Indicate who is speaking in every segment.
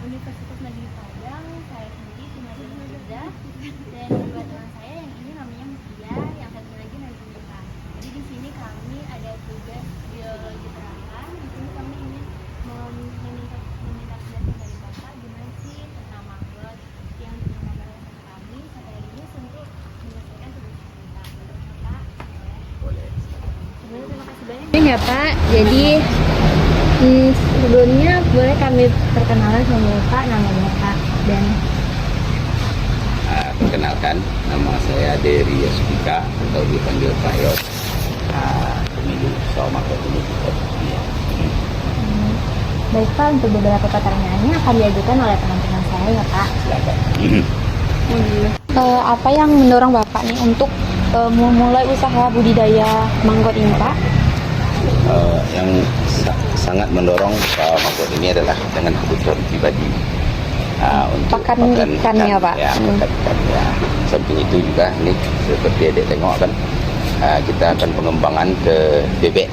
Speaker 1: Universitas Negeri Padang. Saya sendiri cuma Firza, dan kedua teman saya yang ini namanya Mutia, yang satu lagi Nazila. Jadi di sini kami ada tugas biologi terapan. Di sini kami ingin meminta penjelasan dari Bapak gimana sih tentang maggot yang digunakan oleh kami sampai ini untuk menyelesaikan tugas kita. Bapak,
Speaker 2: Boleh.
Speaker 1: terima kasih banyak ya Pak. Jadi sebelumnya boleh kami perkenalan sama Bapak, nama Bapak dan
Speaker 2: Perkenalkan, nama saya Dery Yospika atau dipanggil Pak Yos. Pemilik usaha maggot ini.
Speaker 1: baik Pak, untuk beberapa pertanyaannya akan diajukan oleh teman-teman saya ya Pak.
Speaker 2: Silakan.
Speaker 1: Apa yang mendorong Bapak nih untuk memulai usaha budidaya manggot ini Pak?
Speaker 2: Yang sangat mendorong maggot ini adalah dengan kebutuhan pribadi. Untuk
Speaker 1: Pakan ikannya, Pak.
Speaker 2: Ya, pakan ikan. Ya. Samping itu juga nih seperti adik tengok kan, kita akan pengembangan ke bebek.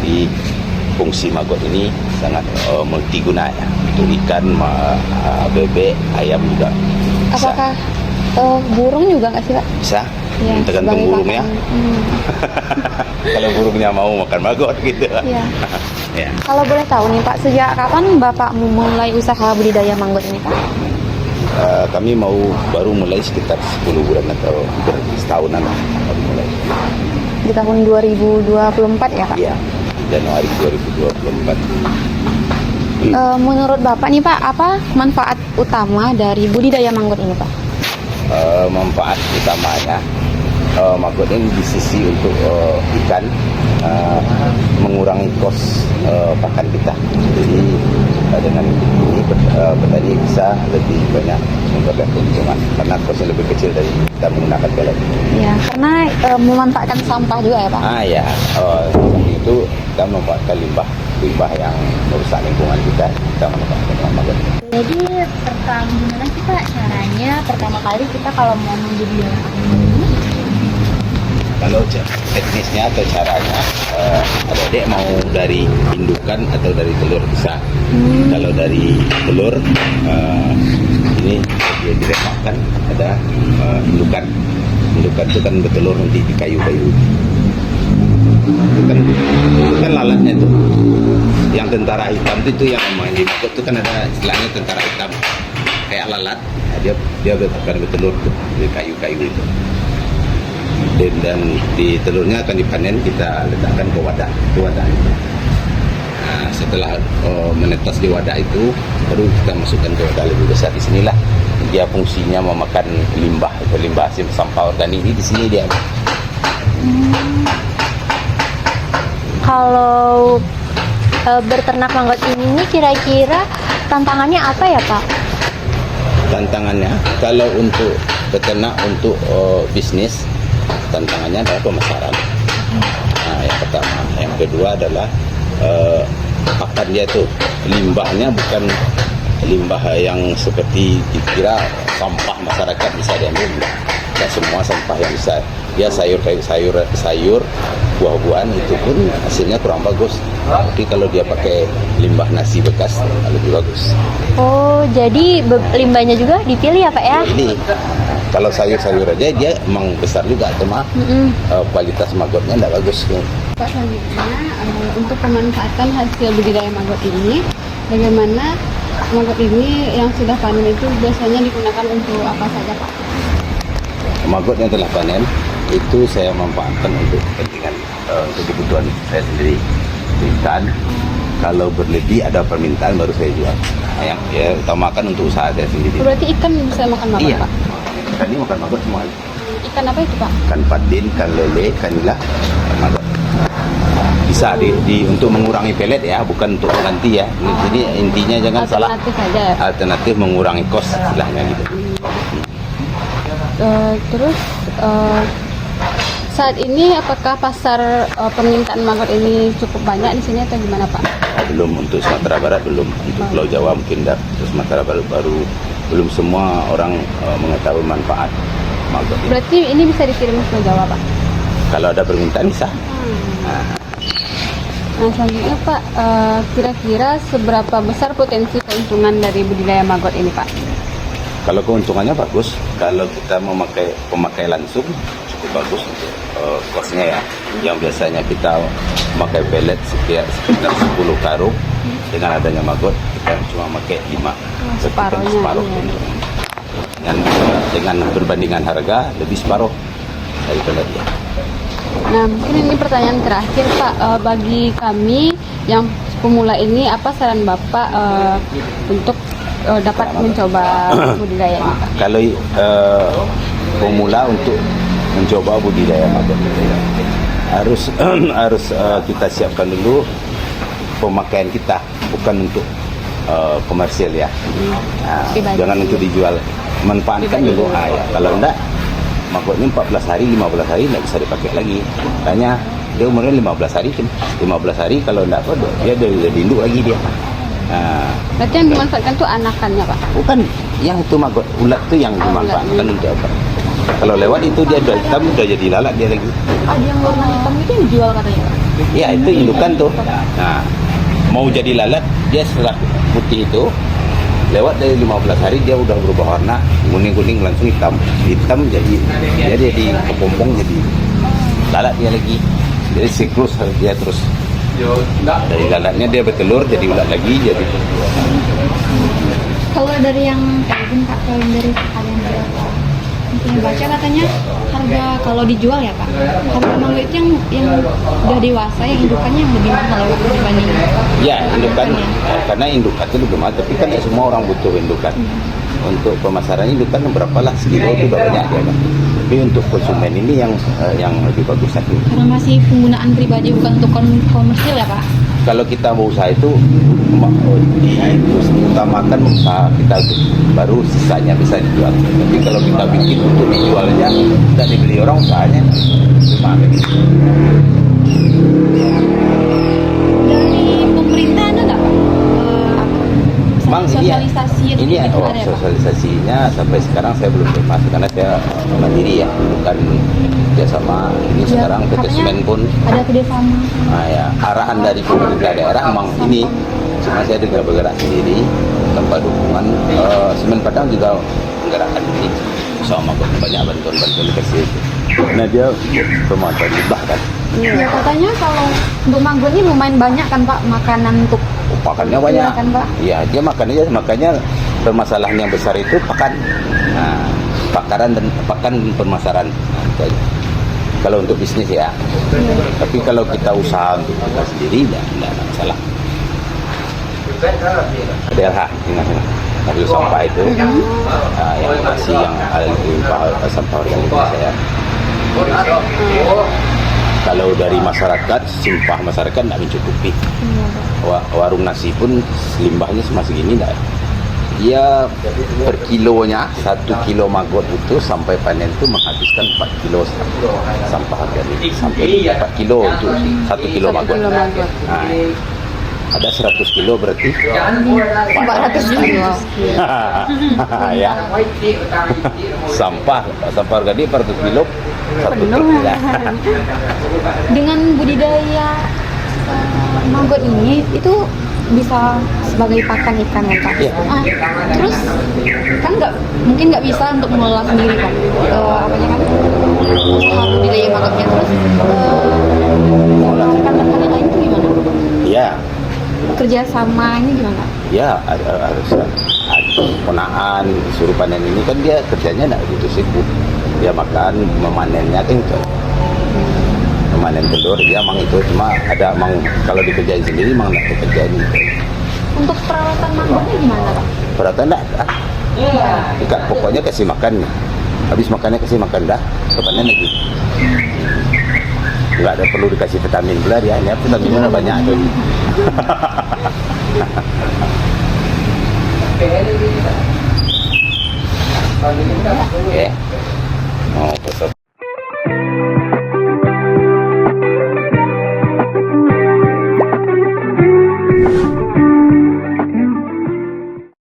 Speaker 2: Di fungsi maggot ini sangat multiguna ya, untuk ikan, bebek, ayam juga. Bisa.
Speaker 1: Apakah burung juga nggak sih Pak?
Speaker 2: Bisa,
Speaker 1: Ya,
Speaker 2: tergantung
Speaker 1: sebagai
Speaker 2: burungnya. Kalau burungnya mau makan maggot gitu.
Speaker 1: Iya.
Speaker 2: Ya.
Speaker 1: Kalau boleh tahu nih Pak, sejak kapan Bapak memulai usaha budidaya manggot ini Pak?
Speaker 2: Kami baru mulai sekitar 10 bulan atau setahunan lah baru mulai.
Speaker 1: Di tahun 2024 ya Pak?
Speaker 2: Iya, Januari 2024.
Speaker 1: Menurut Bapak nih Pak, apa manfaat utama dari budidaya manggot ini Pak?
Speaker 2: Manfaat utamanya maggot ini di sisi untuk ikan, mengurangi kos pakan kita. Jadi dengan ini petani bisa lebih banyak memperoleh keuntungan karena kosnya lebih kecil dari kita menggunakan pelet.
Speaker 1: Ya, karena memanfaatkan sampah juga ya Pak?
Speaker 2: Ya, itu kita memanfaatkan limbah yang merusak lingkungan kita manfaatkan dengan maggot.
Speaker 1: Jadi gimana sih Pak caranya pertama kali kita kalau mau membudidaya ini?
Speaker 2: Kalau teknisnya atau caranya, adik-adik mau dari indukan atau dari telur bisa. Kalau dari telur, ini dia diremahkan ada indukan. Indukan itu kan bertelur nanti di kayu-kayu. Itu kan lalatnya itu. Yang tentara hitam itu yang main di maggot itu kan ada istilahnya tentara hitam. Kayak lalat, dia akan bertelur di kayu-kayu itu. Dan di telurnya akan dipanen, kita letakkan ke wadah. Setelah menetas di wadah itu, baru kita masukkan ke wadah lebih besar. Di sinilah dia fungsinya memakan limbah, itu limbah hasil sampah organik ini di sini dia.
Speaker 1: Kalau berternak manggot ini kira-kira tantangannya apa ya Pak?
Speaker 2: Tantangannya kalau untuk peternak, untuk bisnis, tantangannya adalah pemasaran. Yang pertama, yang kedua adalah pakan dia itu, limbahnya bukan limbah yang seperti dikira sampah masyarakat bisa diambil. Tidak semua sampah yang bisa. Dia sayur, buah-buahan itu pun hasilnya kurang bagus. Tapi kalau dia pakai limbah nasi bekas lebih bagus.
Speaker 1: Oh, jadi limbahnya juga dipilih ya Pak ya?
Speaker 2: Ini kalau sayur-sayur aja dia emang besar juga, cuma kualitas maggotnya tidak bagus.
Speaker 3: Pak, selanjutnya untuk pemanfaatan hasil budidaya maggot ini, bagaimana maggot ini yang sudah panen itu biasanya digunakan untuk apa saja Pak?
Speaker 2: Maggot yang telah panen itu saya manfaatkan untuk kepentingan untuk kebutuhan saya sendiri. Ikan, kalau berlebih ada permintaan baru saya jual. Yang ya utamakan untuk usaha saya sendiri.
Speaker 3: Berarti ikan bisa makan maggot
Speaker 2: Iya.
Speaker 3: Pak?
Speaker 2: Ikan ini makan maggot semua.
Speaker 3: Ikan apa itu Pak?
Speaker 2: Ikan patin, ikan lele, ikan nila, makan maggot. Bisa untuk mengurangi pelet ya, bukan untuk mengganti ya. Jadi intinya jangan salah.
Speaker 3: Alternatif saja ya?
Speaker 2: Alternatif mengurangi kos istilahnya gitu.
Speaker 3: Terus saat ini apakah pasar permintaan maggot ini cukup banyak di sini atau gimana Pak?
Speaker 2: Belum, untuk Sumatera Barat belum, untuk Pulau Jawa mungkin dah. Untuk Sumatera Barat baru belum semua orang mengetahui manfaat maggot ini.
Speaker 3: Berarti ini bisa dikirim ke Jawa Pak?
Speaker 2: Kalau ada permintaan bisa.
Speaker 3: Nah, selanjutnya Pak, kira-kira seberapa besar potensi keuntungan dari budidaya maggot ini Pak?
Speaker 2: Kalau keuntungannya bagus, kalau kita memakai pemakai langsung cukup bagus untuk kosnya ya. Yang biasanya kita memakai pellet sekitar 10 karung, dengan adanya maggot kita cuma pakai 5,
Speaker 3: separuhnya,
Speaker 2: separuh.
Speaker 3: iya.
Speaker 2: Dengan perbandingan harga lebih separuh dari pellet ya.
Speaker 3: Nah, mungkin ini pertanyaan terakhir Pak, bagi kami yang pemula ini apa saran Bapak untuk dapat mencoba budidaya ini Pak?
Speaker 2: Kalau pemula untuk mencoba budidaya maggot harus kita siapkan dulu pemakaian kita, bukan untuk komersial ya. Nah, jangan untuk dijual, manfaatkan dulu. Ya. Kalau enggak, maggotnya 14 hari, 15 hari enggak bisa dipakai lagi. Makanya dia umurnya 15 hari kan. 15 hari kalau enggak apa dia jadi induk lagi dia. Nah,
Speaker 3: Berarti yang dimanfaatkan tuh anakannya Pak?
Speaker 2: bukan yang itu maggot, ulat itu yang dimanfaatkan untuk apa? Kalau lewat itu dia udah hitam, udah jadi lalat dia lagi.
Speaker 3: Ada yang warna hitam itu yang dijual katanya Pak?
Speaker 2: Ya itu indukan tuh. Nah, mau jadi lalat dia setelah putih itu lewat dari 15 hari dia udah berubah warna kuning-kuning langsung hitam jadi kepompong jadi lalat dia lagi. Jadi siklus dia terus dari lalatnya dia bertelur jadi ulat lagi jadi.
Speaker 1: Kalau dari yang kayak Pak, kalau dari kalian berapa? Mungkin baca katanya harga kalau dijual ya Pak, harga mangga itu yang udah dewasa, yang indukannya yang lebih mahal ya Pak dibanding
Speaker 2: Ya indukan
Speaker 1: ya.
Speaker 2: karena indukan itu lebih mahal, tapi kan tidak semua orang butuh indukan. Untuk pemasaran indukan berapa lah sekilo itu udah banyak dia kan. Tapi untuk konsumen ini yang lebih bagus satu.
Speaker 1: Karena masih penggunaan pribadi bukan untuk komersil ya Pak.
Speaker 2: Kalau kita mau usaha itu utamakan usaha kita baru sisanya bisa dijual. Tapi kalau kita bikin untuk dijualnya tidak dibeli orang, usahanya cuma gitu.
Speaker 1: Dari pemerintah ada nggak Pak?
Speaker 2: Bang,
Speaker 1: Sosialisasi itu
Speaker 2: ini
Speaker 1: gitu ada ya, Pak?
Speaker 2: sosialisasinya sampai sekarang saya belum masuk karena saya mandiri ya, bukan kerjasama. Ini
Speaker 1: Ya,
Speaker 2: sekarang PT
Speaker 1: katanya
Speaker 2: Semen pun
Speaker 1: ada kerjasama.
Speaker 2: nah, ya, arahan dari pemerintah daerah memang ini, cuma saya juga bergerak sendiri tanpa dukungan. Semen Padang juga menggerakkan ini sama banyak bantuan-bantuan dikasih itu. Nah dia pemanfaat limbah kan.
Speaker 1: Ya katanya kalau untuk mangga ini lumayan banyak kan Pak makanan untuk
Speaker 2: Pakannya banyak.
Speaker 1: Iya kan, Pak?
Speaker 2: Iya, dia makannya makanya permasalahan yang besar itu pakan. Nah, pakan dan pemasaran. Nah, itu aja. Kalau untuk bisnis ya. Tapi kalau kita usaha untuk kita sendiri enggak ada masalah. DLH ingat mobil sampah itu yang masih yang sampah organik saya. Kalau dari masyarakat, simpah masyarakat tidak mencukupi. Warung nasi pun limbahnya masih gini enggak. Dia per kilonya 1 kilo maggot itu sampai panen itu menghabiskan 4 kilo sampah organik. Sampai 4 kilo untuk 1 kilo maggot. Nah, ada 100 kilo berarti
Speaker 1: 400 kilo.
Speaker 2: ya. sampah organik 400 kilo 1 truk ya.
Speaker 1: Dengan budidaya mangga ini itu bisa sebagai pakan ikan ya Pak.
Speaker 2: Iya.
Speaker 1: Terus kan mungkin nggak bisa untuk mengelola sendiri kan. Apanya kan usaha budidaya mangganya terus sama rekan-rekan yang lain itu gimana?
Speaker 2: Ya,
Speaker 1: Kerja sama ini gimana?
Speaker 2: ya harus ada ponaan suruh panen ini kan dia kerjanya enggak gitu sibuk. Dia makan memanennya kan itu. Memanen telur dia emang itu cuma ada emang kalau dikerjain sendiri emang enggak dikerjain.
Speaker 1: Untuk perawatan mangganya gimana Pak?
Speaker 2: Perhatian enggak? Ikat pokoknya kasih makan. Habis makannya kasih makan dah, kepanen lagi. Enggak ada perlu dikasih vitamin pula dia, ini vitaminnya banyak tuh. Oke. Mau foto.